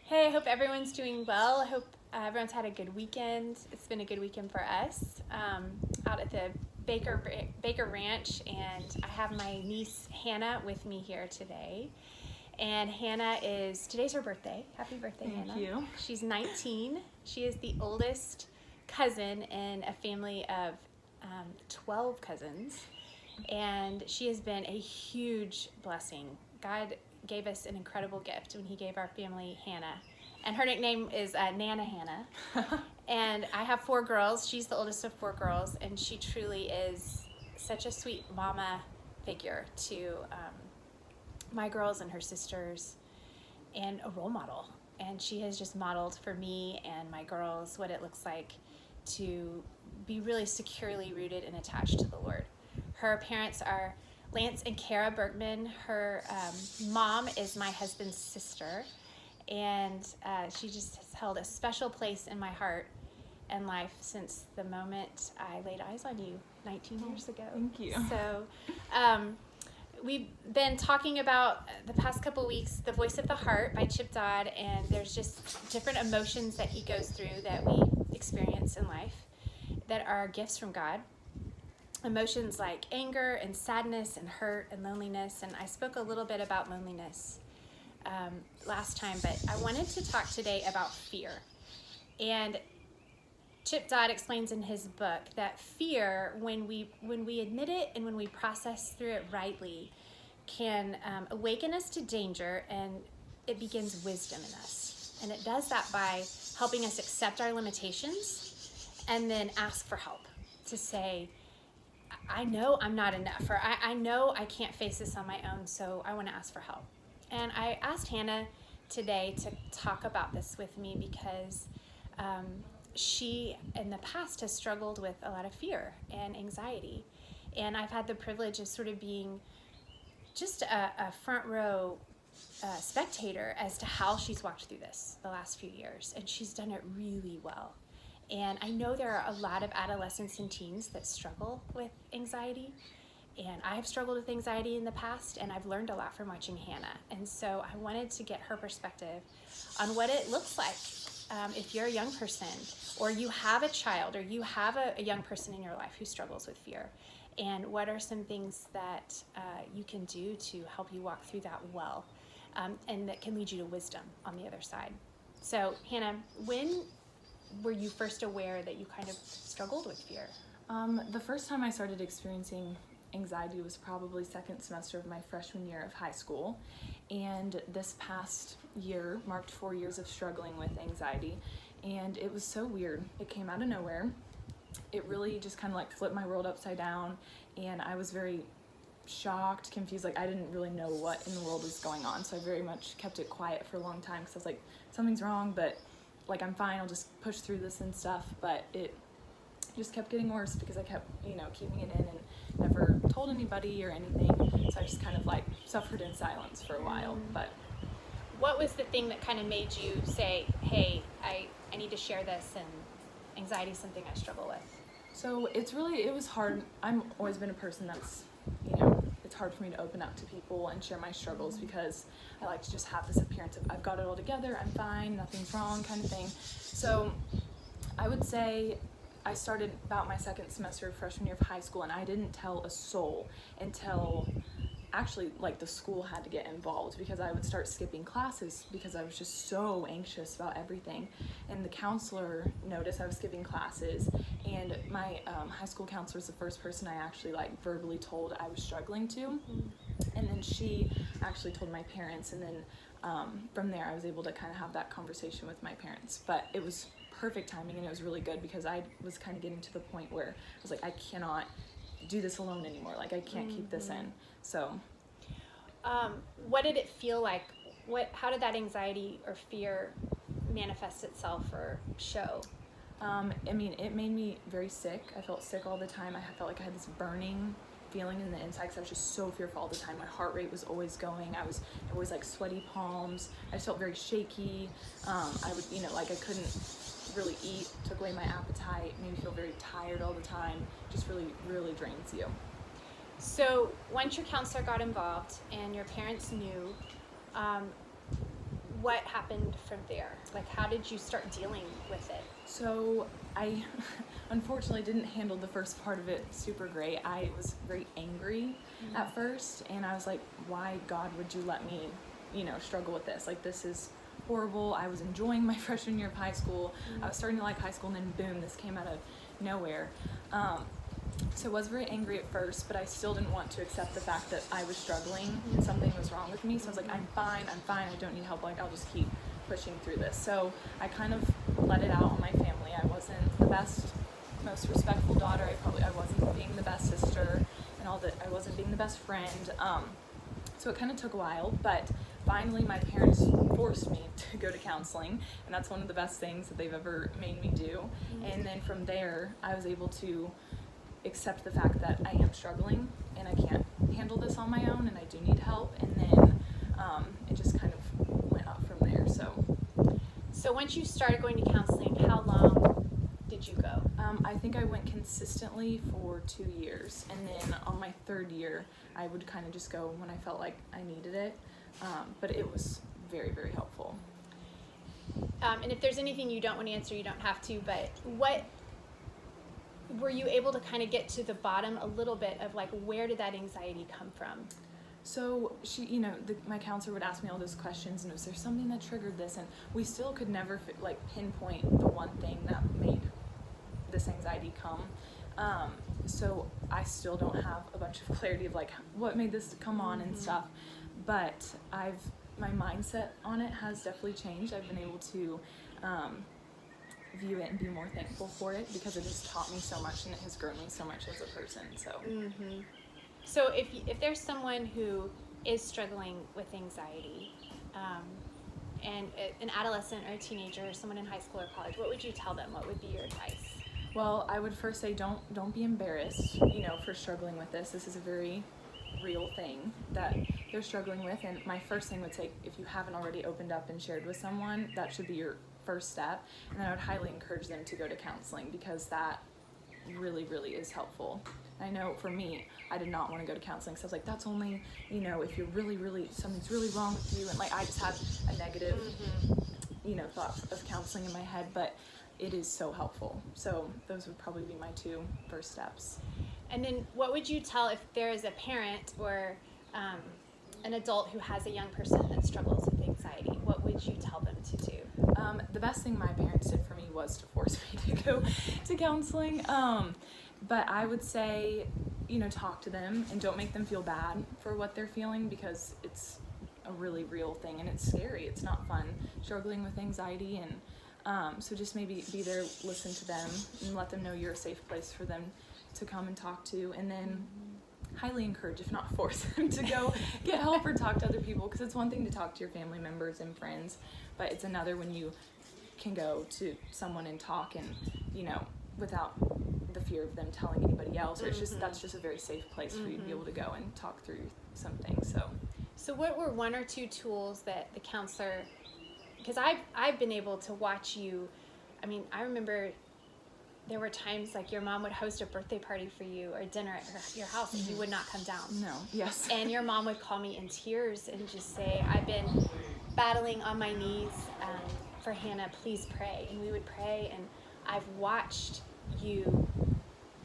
Hey, I hope everyone's doing well. I hope everyone's had a good weekend. It's been a good weekend for us out at the Baker Ranch, and I have my niece Hannah with me here today. And today's her birthday. Happy birthday, Hannah. Thank you. She's 19. She is the oldest cousin in a family of 12 cousins, and she has been a huge blessing. God gave us an incredible gift when he gave our family Hannah. And her nickname is Nana Hannah. And I have 4 girls. She's the oldest of 4 girls, and she truly is such a sweet mama figure to my girls and her sisters, and a role model. And she has just modeled for me and my girls what it looks like to be really securely rooted and attached to the Lord. Her parents are Lance and Kara Berkman. Her mom is my husband's sister, and she just has held a special place in my heart and life since the moment I laid eyes on you 19 years ago. Thank you. So we've been talking about the past couple weeks, The Voice of the Heart by Chip Dodd, and there's just different emotions that he goes through that we experience in life that are gifts from God. Emotions like anger and sadness and hurt and loneliness, and I spoke a little bit about loneliness last time, but I wanted to talk today about fear. And Chip Dodd explains in his book that fear, when we admit it and when we process through it rightly, can awaken us to danger, and it begins wisdom in us. And it does that by helping us accept our limitations and then ask for help, to say, I know I'm not enough, or I know I can't face this on my own, so I want to ask for help. And I asked Hannah today to talk about this with me because she, in the past, has struggled with a lot of fear and anxiety. And I've had the privilege of sort of being just a front row spectator as to how she's walked through this the last few years. And she's done it really well. And I know there are a lot of adolescents and teens that struggle with anxiety. And I've struggled with anxiety in the past, and I've learned a lot from watching Hannah. And so I wanted to get her perspective on what it looks like if you're a young person, or you have a child, or you have a young person in your life who struggles with fear. And what are some things that you can do to help you walk through that well, and that can lead you to wisdom on the other side. So Hannah, when were you first aware that you kind of struggled with fear? The first time I started experiencing anxiety was probably second semester of my freshman year of high school. And this past year marked 4 years of struggling with anxiety. And it was so weird. It came out of nowhere. It really just kind of like flipped my world upside down. And I was very shocked, confused. Like I didn't really know what in the world was going on. So I very much kept it quiet for a long time because I was like, something's wrong, but like I'm fine, I'll just push through this and stuff. But it just kept getting worse because I kept, keeping it in and never told anybody or anything. So I just kind of like suffered in silence for a while. But what was the thing that kind of made you say, hey, I need to share this, and anxiety is something I struggle with? So it was hard. I've always been a person that's, it's hard for me to open up to people and share my struggles because I like to just have this appearance of I've got it all together, I'm fine, nothing's wrong kind of thing. So I would say I started about my second semester of freshman year of high school, and I didn't tell a soul until actually like the school had to get involved, because I would start skipping classes because I was just so anxious about everything. And the counselor noticed I was skipping classes, and my high school counselor was the first person I actually like verbally told I was struggling to. And then she actually told my parents, and then from there I was able to kind of have that conversation with my parents. But it was perfect timing, and it was really good because I was kind of getting to the point where I was like, I cannot do this alone anymore. Like I can't keep this in. So what did it feel like? How did that anxiety or fear manifest itself or show? It made me very sick. I felt sick all the time. I felt like I had this burning feeling in the inside because I was just so fearful all the time. My heart rate was always going. I was always like sweaty palms. I just felt very shaky. I would, like I couldn't really eat, took away my appetite, made me feel very tired all the time. Just really, really drains you. So once your counselor got involved and your parents knew, what happened from there? Like, how did you start dealing with it? So I unfortunately didn't handle the first part of it super great. I was very angry at first, and I was like, why, God, would you let me, struggle with this? Like, this is horrible. I was enjoying my freshman year of high school. I was starting to like high school, and then boom, this came out of nowhere. So I was very angry at first, but I still didn't want to accept the fact that I was struggling and something was wrong with me. So I was like, I'm fine, I don't need help, like, I'll just keep pushing through this. So I kind of let it out on my family. I wasn't the best, most respectful daughter. I wasn't being the best sister and all that. I wasn't being the best friend. So it kind of took a while, but finally my parents forced me to go to counseling, and that's one of the best things that they've ever made me do. And then from there, I was able to accept the fact that I am struggling and I can't handle this on my own and I do need help, and then it just kind of went up from there. So once you started going to counseling, how long did you go? I think I went consistently for 2 years, and then on my third year I would kind of just go when I felt like I needed it, but it was very, very helpful. And if there's anything you don't want to answer, you don't have to, but what were you able to kind of get to the bottom a little bit of, like, where did that anxiety come from? So she, my counselor would ask me all those questions, and was there something that triggered this? And we still could never pinpoint the one thing that made this anxiety come. So I still don't have a bunch of clarity of like what made this come on and stuff. But my mindset on it has definitely changed. I've been able to view it and be more thankful for it, because it has taught me so much and it has grown me so much as a person. So if there's someone who is struggling with anxiety, and an adolescent or a teenager or someone in high school or college, what would you tell them? What would be your advice? Well, I would first say don't be embarrassed, for struggling with this. This is a very real thing that they're struggling with, and my first thing would say, if you haven't already opened up and shared with someone, that should be your first step. And then I would highly encourage them to go to counseling, because that really, really is helpful. I know for me, I did not want to go to counseling, so I was like, that's only, if you're really, something's really wrong with you, and like I just had a negative, thought of counseling in my head, but it is so helpful. So those would probably be my 2 first steps. And then what would you tell if there is a parent or an adult who has a young person that struggles with anxiety? What would you tell them to do? The best thing my parents did for me was to force me to go to counseling. But I would say, talk to them and don't make them feel bad for what they're feeling, because it's a really real thing and it's scary. It's not fun struggling with anxiety, and so just maybe be there, listen to them, and let them know you're a safe place for them to come and talk to, and then highly encourage, if not force them, to go get help or talk to other people, because it's one thing to talk to your family members and friends, but it's another when you can go to someone and talk, and without the fear of them telling anybody else, or it's just, that's just a very safe place for you to be able to go and talk through some things. So what were 1 or 2 tools that the counselor, because I've been able to watch you, I remember there were times like your mom would host a birthday party for you or dinner at your house, and you would not come down. No, yes. And your mom would call me in tears and just say, I've been battling on my knees for Hannah, please pray. And we would pray, and I've watched you.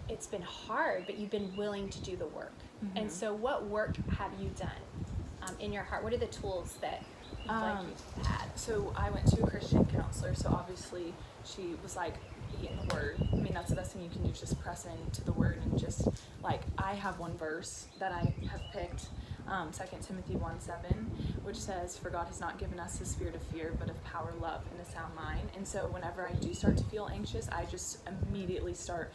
It's been hard, but you've been willing to do the work. And so what work have you done in your heart? What are the tools that you feel like you've had? So I went to a Christian counselor, so obviously she was like, be in the Word. That's the best thing you can do, is just press into the Word, and just I have one verse that I have picked, 2 Timothy 1:7, which says, for God has not given us the spirit of fear, but of power, love, and a sound mind. And so whenever I do start to feel anxious, I just immediately start,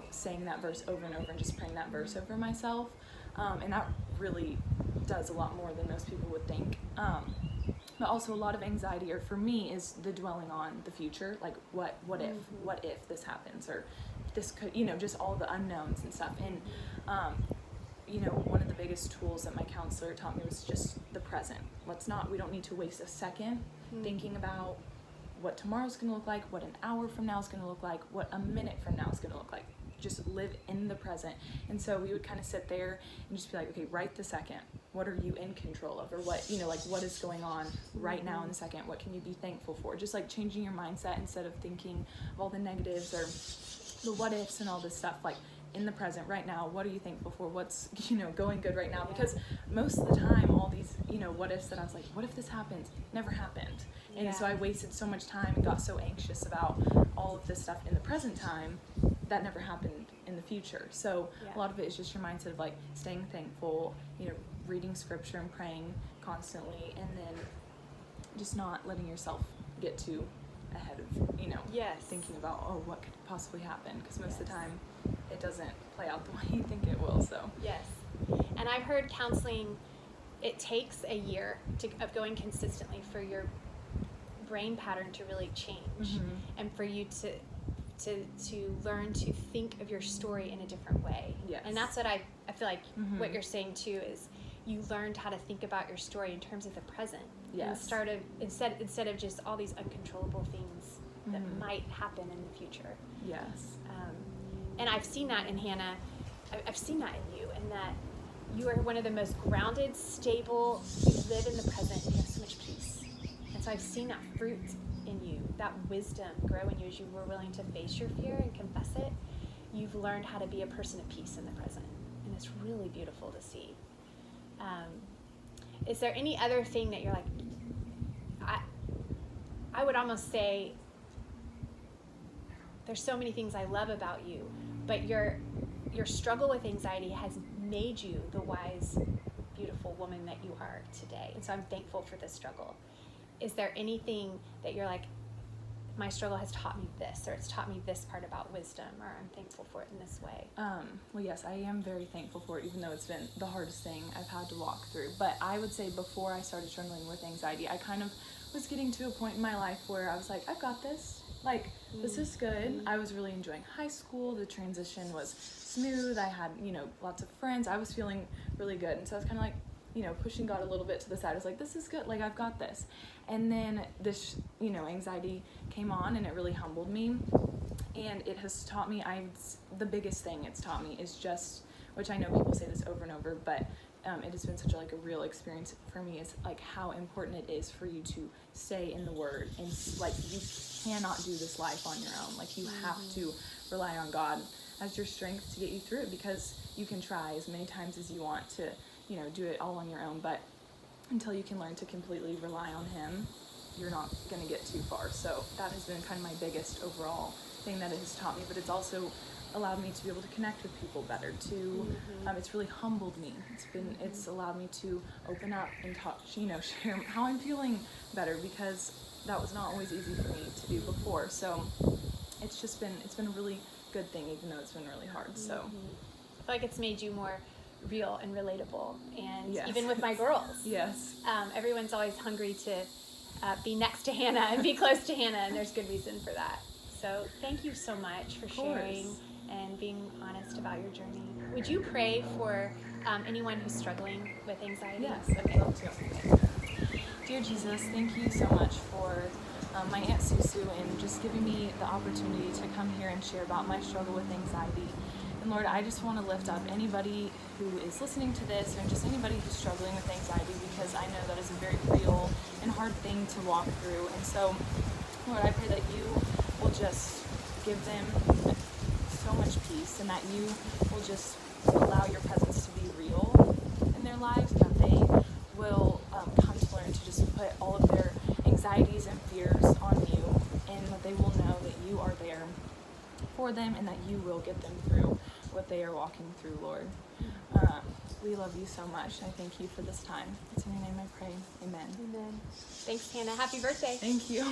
saying that verse over and over, and just praying that verse over myself. And that really does a lot more than most people would think. But also a lot of anxiety, or for me, is the dwelling on the future, like what if this happens, or this could, just all the unknowns and stuff. And one of the biggest tools that my counselor taught me was just the present. We don't need to waste a second thinking about what tomorrow's going to look like, what an hour from now is going to look like, what a minute from now is going to look like. Just live in the present. And so we would kind of sit there and just be like, okay, right this second, what are you in control of, or what, like what is going on right now in the second? What can you be thankful for? Just like changing your mindset instead of thinking of all the negatives or the what ifs and all this stuff. Like in the present right now, what are you thankful for? What's, going good right now? Because most of the time, all these, what ifs that I was like, what if this happens? Never happened. And so I wasted so much time and got so anxious about all of this stuff in the present time that never happened in the future. So a lot of it is just your mindset of like staying thankful, reading scripture and praying constantly, and then just not letting yourself get too ahead of, thinking about, oh, what could possibly happen? Because most of the time it doesn't play out the way you think it will. So yes. And I've heard counseling, it takes a year of going consistently for your brain pattern to really change, and for you to learn to think of your story in a different way. Yes. And that's what I feel like what you're saying too is you learned how to think about your story in terms of the present. Yes. Instead of just all these uncontrollable things that might happen in the future. Yes. And I've seen that in Hannah. I've seen that in you, and that you are one of the most grounded, stable. You live in the present, and you have so much peace. And so I've seen that fruit in you, that wisdom grow in you as you were willing to face your fear and confess it. You've learned how to be a person of peace in the present, and it's really beautiful to see. Is there any other thing that you're like, I would almost say there's so many things I love about you, but your struggle with anxiety has made you the wise, beautiful woman that you are today. And so I'm thankful for this struggle. Is there anything that you're like, my struggle has taught me this, or it's taught me this part about wisdom, or I'm thankful for it in this way? Well, yes, I am very thankful for it, even though it's been the hardest thing I've had to walk through. But I would say before I started struggling with anxiety, I kind of was getting to a point in my life where I was like, I've got this. Like, this is good. I was really enjoying high school. The transition was smooth. I had, lots of friends. I was feeling really good. And so I was kind of like, pushing God a little bit to the side. I was like, this is good. Like, I've got this. And then this, anxiety came on, and it really humbled me. And it has taught me, the biggest thing it's taught me is just, which I know people say this over and over, but it has been such a real experience for me, is like how important it is for you to stay in the Word. And like, you cannot do this life on your own. Like, you have to rely on God as your strength to get you through it, because you can try as many times as you want to, do it all on your own, but until you can learn to completely rely on Him, you're not going to get too far. So that has been kind of my biggest overall thing that it has taught me, but it's also allowed me to be able to connect with people better, to it's really humbled me. It's allowed me to open up and talk, share how I'm feeling better, because that was not always easy for me to do before. So it's been a really good thing, even though it's been really hard. So I feel like it's made you more real and relatable, and yes. Even with my girls, yes, everyone's always hungry to be next to Hannah and be close to Hannah, and there's good reason for that. So thank you so much for sharing and being honest about your journey. Would you pray for anyone who's struggling with anxiety? Yes, I'd love to. Dear Jesus, thank you so much for my Aunt Susu and just giving me the opportunity to come here and share about my struggle with anxiety. And Lord, I just want to lift up anybody who is listening to this, or just anybody who's struggling with anxiety, because I know that is a very real and hard thing to walk through. And so, Lord, I pray that you will just give them so much peace, and that you will just allow your presence to be real in their lives, that they will come to learn to just put all of their anxieties and fears on you, and that they will know that you are there for them, and that you will get them through what they are walking through, Lord. We love you so much. I thank you for this time. It's in your name I pray. Amen. Amen. Thanks, Hannah. Happy birthday. Thank you.